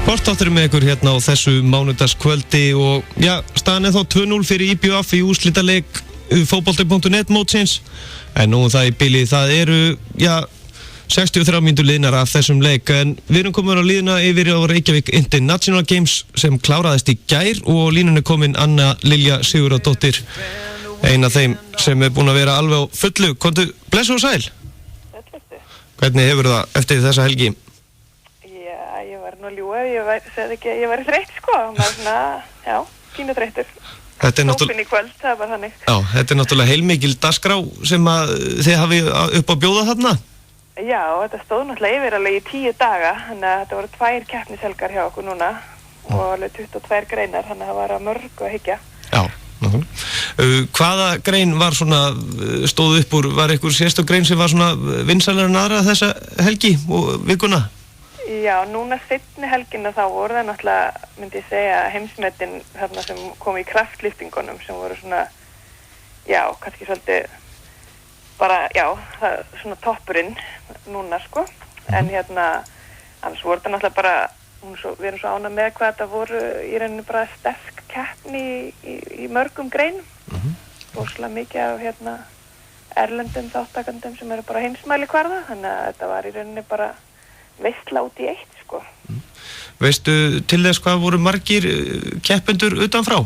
Sportáttur með ykkur hérna á þessu mánudagskvöldi og já, staðan þá 2-0 fyrir IBVF í úrslitaleik fótbolti.net mótsins. En nú það í bili, það eru, 63 mínútur liðnar af þessum leik. En við erum komin á líðina yfir á Reykjavík International Games sem kláraðist í gær og línunni komin Anna Lilja Sigurðardóttir. Ein af þeim sem búin að vera alveg á fullu. Komdu, blessu og sæl. Hvernig hefur það eftir þessa helgi? Ég var nú að ljúga, ég var þreytt sko, maður svona, pínu þreyttur. Sópin í kvöld, það var þannig. Já, þetta er náttúrulega heilmikil dagskrá sem að þið hafið upp á bjóða þarna? Já, þetta stóð náttúrulega yfir alveg í 10 daga, þannig að þetta voru 2 keppnishelgar hjá okkur núna og alveg 22 greinar, þannig að það var að mörgu að hyggja. Já, hvaða grein var svona, stóð upp úr, var einhver sérstök grein sem var svona vinsælar en aðra þessa helgi og vikuna? Já, núna seinni helgina þá voru það náttúrulega, myndi ég segja, heimsmetin þarna sem kom í kraftliftingunum sem voru svona, kannski svolítið bara, það svona toppurinn núna, sko. En annars voru það náttúrulega bara, við erum svo ánað með hvað þetta voru í rauninni bara sterk keppni í mörgum greinum. Rosalega mikið af erlendum þáttakandum sem eru bara heimsmæli kvarða, þannig að þetta var í rauninni bara veistla út í eitt, sko. Veistu til þess hvað voru margir keppendur utanfrá?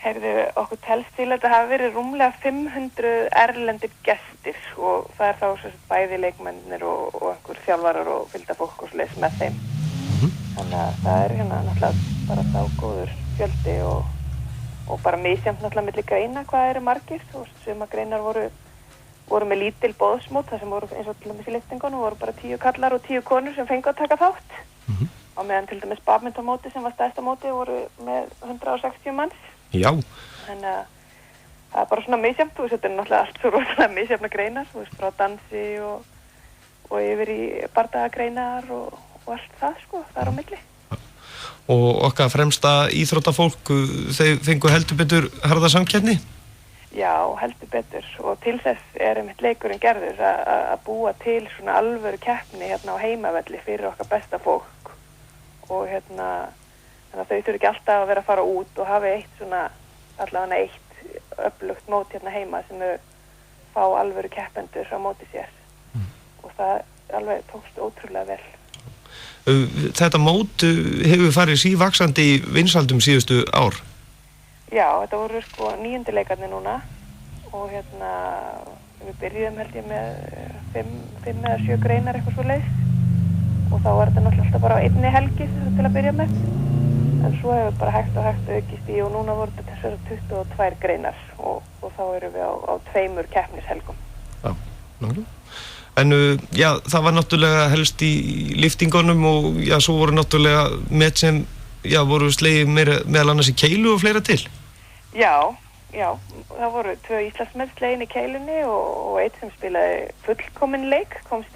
Heyrðu, okkur telst til að þetta hafi verið rúmlega 500 erlendir gestir og það er þá bæði leikmennir og einhver þjálfarar og fylgdafólk og svoleiðis með þeim. Þannig að það er náttúrulega bara þá góður fjöldi og bara misjafnt náttúrulega milli greina hvað eru margir og suma greinar voru með lítil boðsmót, það sem voru eins og til dæmis í liftingunum voru bara 10 kallar og 10 konur sem fengu að taka þátt. Og meðan til dæmis badmintonmóti sem var stærsta móti voru með 160 manns. Já. Þannig að það er bara svona misjafnt, þetta er náttúrulega allt svo rosalega misjafna greinar, frá dansi og yfir í bardagagreinar og allt það, sko, það er á milli. Og okkar fremsta íþróttafólk, þau fengu heldur betur harða samkeppni? Já, heldur betur og til þess er einmitt leikurinn gerður að búa til svona alvöru keppni á heimavelli fyrir okkar besta fólk og þannig að þau þurfi ekki alltaf að vera að fara út og hafa allavega eitt öflugt mót heima sem þau fá alvöru keppendur á móti sér og það alveg tókst ótrúlega vel. Þetta mót hefur farið sívaxandi í vinsældum síðustu ár? Já, þetta voru sko 9. leikarnir núna og við byrjuðum held ég með 5 eða 7 greinar eitthvað svoleiðis og þá var þetta náttúrulega alltaf bara á einni helgi til að byrja með en svo hefur bara hægt aukist í og núna voru þetta þessar 22 greinar og þá erum við á 2 keppnishelgum. Já, náttúrulega. En það var náttúrulega helst í liftingunum og svo voru náttúrulega met sem voru slegið meðal annars í keilu og fleira til? Já, það voru 2 Íslandsmenn slegin í keilunni og eitt sem spilaði fullkominn leik, komst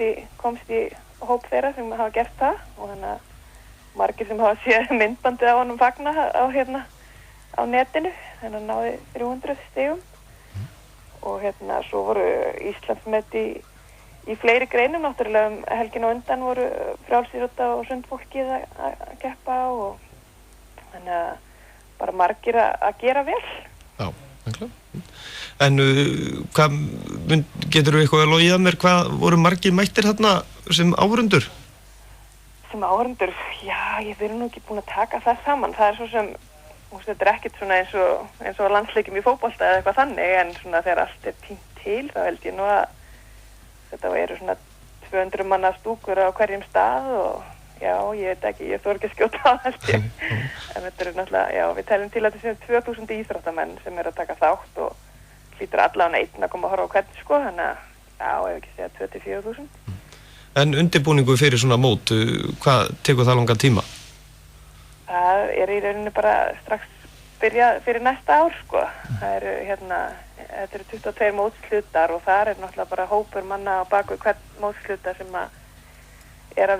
í hóp þeirra sem hafa gert það og þannig að margir sem hafa séð myndbandið á honum fagna á netinu, þannig að náði 300 stigum og svo voru Íslandsmet í fleiri greinum, náttúrulega helgin á undan voru frjálsíþrótta og sundfólkið að keppa og þannig að bara margir að gera vel. Já, einhverja. En getur þú eitthvað að logið að mér hvað voru margir mættir þarna sem áhorfendur? Sem áhorfendur? Já, ég verið nú ekki búin að taka það saman. Það er svo sem, þetta er ekkert svona eins og landsleikjum í fótbolta eða eitthvað þannig en svona þegar allt er tínt til þá held ég nú að þetta eru svona 200 manna stúkur á hverjum stað og ég veit ekki, ég þori ekki að skjóta á þetta en þetta eru náttúrulega, við teljum til að þetta séu 2000 íþróttamenn sem eru að taka þátt og hlýtur allavega einn að koma að horfa á hvern sko, þannig að, ef ekki segja 24.000. En undirbúningu fyrir svona mót, hvað tekur það langan tíma? Það er í rauninni bara strax byrjað fyrir næsta ár sko, það eru þetta eru 22 mótshlutar og það er náttúrulega bara hópur manna á baku hvern mótshluta sem að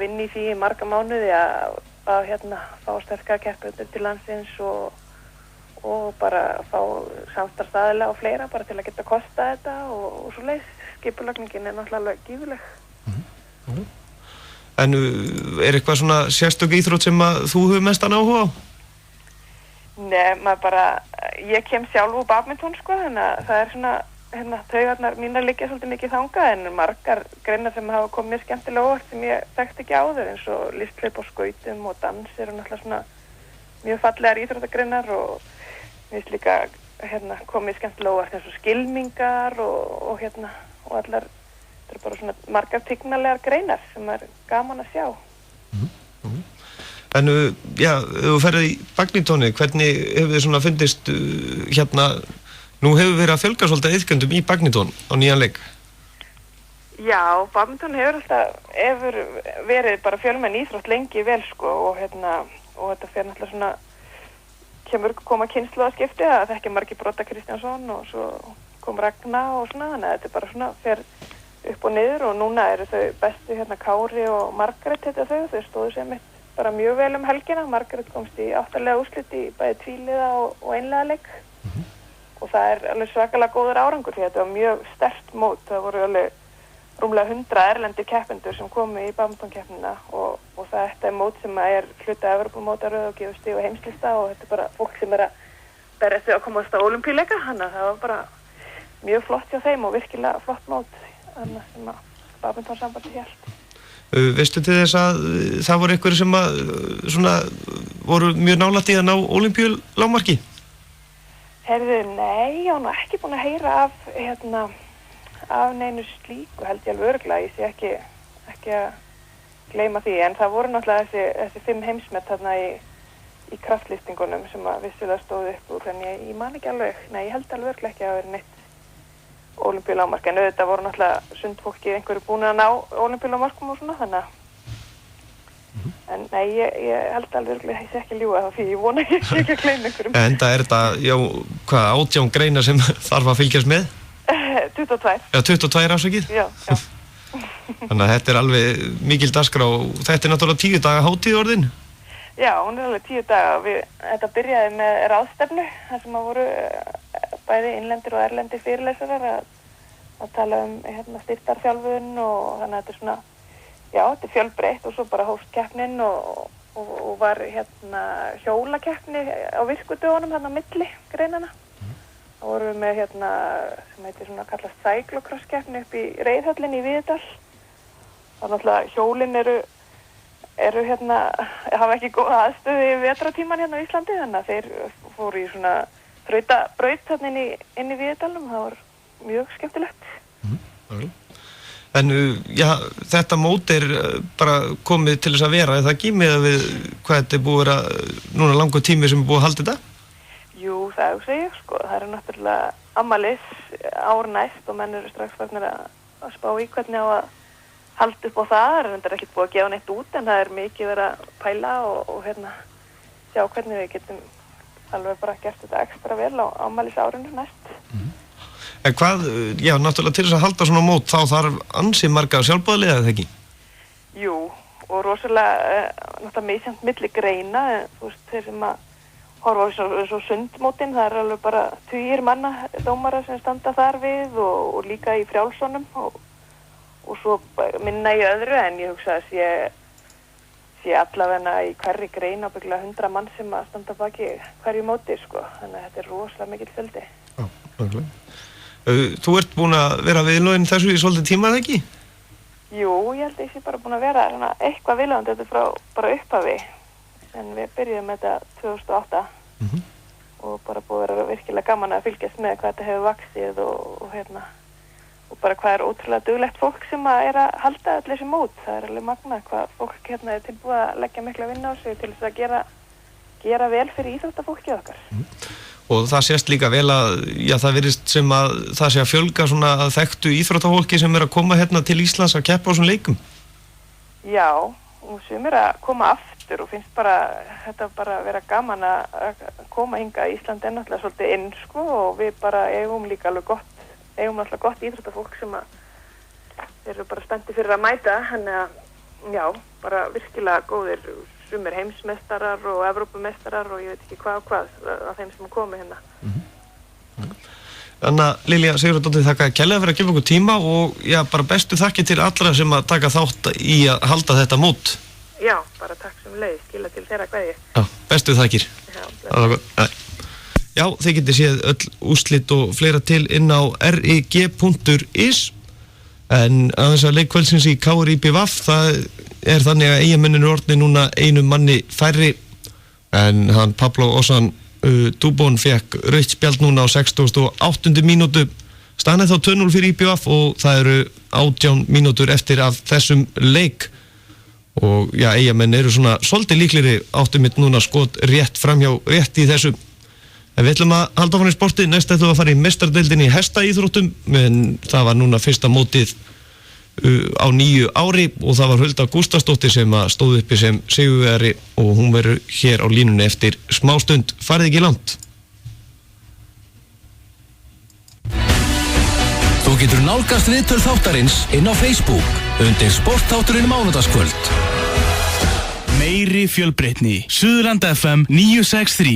vinna í því í marga mánuði að fá sterkara keppendur til landsins og bara fá samstarfsaðila og fleira bara til að geta kosta þetta og svoleiðis. Skipulagningin er náttúrulega gífurleg. En eitthvað svona sérstök íþrótt sem að þú hefur mestan áhuga á? Nei, ég kem sjálf úr badminton sko, þannig að það svona, taugarnar mínar liggja svolítið mikið þangað en margar greinar sem hafa komið mér skemmtilega óvart sem ég þekkti ekki áður eins og listhlaup á skautum og dans eru náttúrulega svona mjög fallegar íþróttagreinar og mér finnst líka komið skemmtilega óvart eins og skylmingar og allar, þetta eru bara svona margar tignalegar greinar sem gaman að sjá. En þú ferð í badmintonið, hvernig hefur þið svona fundist nú hefur verið að fjölga svolítið iðkendum í badminton á nýjan leik? Já, badminton hefur verið bara fjölmenn íþrótt lengi vel sko og þetta fer náttúrulega svona koma kynslóðaskipti að þekki margir Brodda Kristjánsson og svo kom Ragna og svona þannig að þetta bara svona fer upp og niður og núna eru þau bestu Kári og Margrét þau stóðu sig mitt bara mjög vel helgina. Margrét komst í 8-liða úrslit í bæði tvíliða og einliða leik og það alveg svakalega góður árangur því þetta var mjög sterkt mót. Það voru alveg rúmlega 100 erlendir keppendur sem komu í badmintonkeppnina og þetta mót sem hluti af Evrópumótaröð og gefur stig og heimslista og þetta bara fólk sem að berjast við að komast á Ólympíuleika, þannig að það var bara mjög flott hjá þeim og virkilega flott mót sem að badmintonsambandi hélt. Veistu til þess að það voru einhverjir sem að svona voru mjög nálægt í að ná Ólympíulágmarki? Heyrðu, nei, ég var nú ekki búin að heyra af neinu slíku held ég alveg örugglega, ég sé ekki að gleyma því, en það voru náttúrulega þessi 5 heimsmet þarna í kraftlistingunum sem að vissulega stóðu upp úr, en ég man ekki alveg, nei, ég held alveg örugglega ekki að vera neitt Ólympíulágmark, en auðvitað voru náttúrulega sundfólki einhverju búin að ná Ólympíulágmarkum og svona, þannig að en nei, ég held alveg örugglega, ég sé ekki að ljúga þá því ég vona ekki að gleyma einhverjum. En það þetta, já, 18 greinar sem þarf að fylgjast með? 22. Já, 22 afsakið? Já. Þannig að þetta alveg mikil dagskrá og þetta náttúrulega 10 daga hátíð orðin? Já, hún alveg 10 daga. Þetta byrjaði með ráðstefnu, þar sem að voru bæði innlendir og erlendir fyrirlesarar að tala styrktarþjálfun og þannig að þetta svona, já, þetta fjölbreytt og svo bara hófst keppnin og var hjólakeppni á virkudögunum á milli greinana. Það voru við með sem heitir svona kallast cyclocross-keppni upp í Reiðhöllinni í Víðidal. Það er náttúrulega hjólin eru hafa ekki góða aðstöðu í vetratíman á Íslandi, þannig að þeir fóru í svona þrautabraut inn í Víðidalum. Það var mjög skemmtilegt. En já, þetta mót bara komið til þess að vera, er það ekki með að við hvað þetta búið að vera núna langur tími sem búið að halda þetta? Jú, það segja ég sko. Það náttúrulega afmælis ár næst og menn eru strax farnir að spá í hvernig á að halda upp á það. Það er ekkert búið að gefa neitt út en það er mikið verið að pæla og sjá hvernig við getum alveg bara gert þetta ekstra vel á afmælis árinu næst. En hvað, já, náttúrulega til þess að halda svona mót þá þarf ansi marga sjálfboðaliða eða ekki? Jú, og rosalega náttúrulega misjafnt milli greina, þú veist, þeir sem að horfa á svo sundmótin, það alveg bara tugir manna dómara sem standa þar við og líka í frjálsónum og svo minna í öðru, en ég hugsa að sé allavega í hverri grein ábyggilega 100 mann sem að standa baki hverju móti, sko, þannig að þetta er rosalega mikill fjöldi. Já, nákvæmlega. Þú ert búin að vera viðlóðin þessu í svolítið tíma, eða ekki? Jú, ég held að ég sé bara búin að vera eitthvað viðlóðandi þetta frá bara upphafi, en við byrjuðum þetta 2008 og bara búið að vera virkilega gaman að fylgjast með hvað þetta hefur vaxið og bara hvað er ótrúlega duglegt fólk sem að halda allir þessi mót. Það er alveg magna hvað fólk er tilbúið að leggja mikla vinna á sig til þess að gera vel fyrir íþróttafólkið okkar. Og það sést líka vel að, já, það virðist sem að það sé að fjölga svona þekktu íþróttafólki sem að koma til Íslands að keppa á svona leikum. Já, og sumir að koma aftur og finnst þetta bara vera gaman að koma hingað. Ísland náttúrulega svolítið inn, sko, og við bara eigum náttúrulega gott íþróttafólk sem að eru bara spenntir fyrir að mæta, þannig að, já, bara virkilega góðir sumir heimsmeistarar og Evrópumeistarar og ég veit ekki hvað af þeim sem komi hérna. Anna Lilja Sigurðardóttir, þakka kærlega fyrir að gefa okkur tíma og já, bara bestu þakki til allra sem að taka þátt í að halda þetta mót. Já, bara takk sem leið, skila til þeirra kveðju. Já, bestu þakkir. Já, þið getið séð öll úrslit og fleira til inn á rig.is. En aðeins að leik kvöldsins í KR IBVF, það þannig að Eyjamenn eru orðnir núna einum manni færri, en hann Pablo Ozan Dubón fekk rautt spjald núna á 68. mínútu. Staðan þá 2-0 fyrir IBVF og það eru 18 mínútur eftir af þessum leik. Og já, Eyjamenn eru svona svolítið líklegri, áttu mitt núna skot rétt framhjá rétt í þessu. En við ætlum að halda áfram í sporti, næst ætlum við að fara í meistaradeildinni í hestaíþróttum, en það var núna fyrsta mótið á nýju ári og það var Hulda Gústafsdóttir sem stóð uppi sem sigurvegari og hún verður hér á línunni eftir smástund. Farið ekki langt. Þú getur nálgast viðtöl þáttarins inn á Facebook undir sportþátturinn mánudagskvöld. Meiri fjölbreytni. Suðurland FM 963.